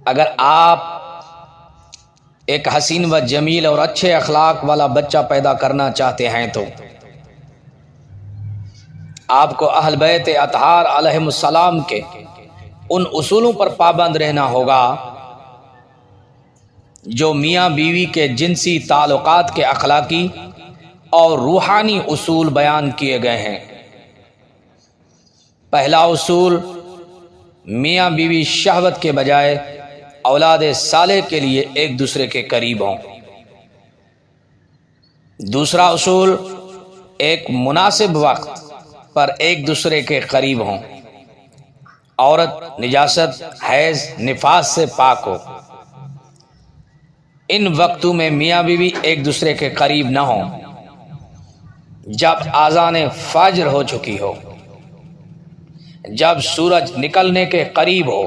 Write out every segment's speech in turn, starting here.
اگر آپ ایک حسین و جمیل اور اچھے اخلاق والا بچہ پیدا کرنا چاہتے ہیں تو آپ کو اہل بیت اطہار علیہم السلام کے ان اصولوں پر پابند رہنا ہوگا جو میاں بیوی کے جنسی تعلقات کے اخلاقی اور روحانی اصول بیان کیے گئے ہیں۔ پہلا اصول، میاں بیوی شہوت کے بجائے اولاد صالح کے لیے ایک دوسرے کے قریب ہوں۔ دوسرا اصول، ایک مناسب وقت پر ایک دوسرے کے قریب ہوں۔ عورت نجاست، حیض، نفاس سے پاک ہو۔ ان وقتوں میں میاں بیوی ایک دوسرے کے قریب نہ ہوں جب اذان فجر ہو چکی ہو، جب سورج نکلنے کے قریب ہو،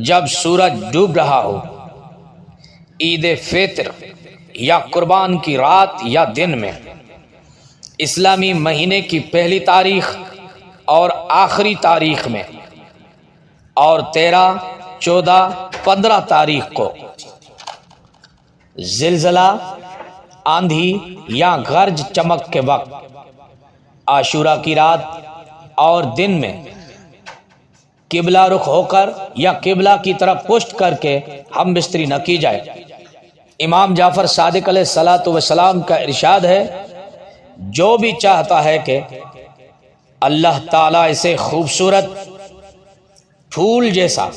جب سورج ڈوب رہا ہو، عید فطر یا قربان کی رات یا دن میں، اسلامی مہینے کی پہلی تاریخ اور آخری تاریخ میں، اور 13، 14، 15 تاریخ کو زلزلہ، آندھی یا گرج چمک کے وقت، عاشورہ کی رات اور دن میں قبلہ رخ ہو کر یا قبلہ کی طرف پشت کر کے ہم بستری نہ کی جائے۔ امام جعفر صادق علیہ الصلاۃ والسلام کا ارشاد ہے، جو بھی چاہتا ہے کہ اللہ تعالیٰ اسے خوبصورت پھول جیسا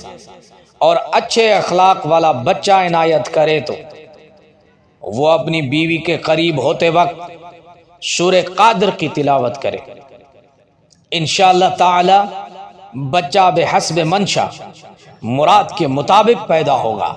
اور اچھے اخلاق والا بچہ عنایت کرے تو وہ اپنی بیوی کے قریب ہوتے وقت سورہ قادر کی تلاوت کرے۔ انشاءاللہ تعالی بچہ بحسب منشا، مراد کے مطابق پیدا ہوگا۔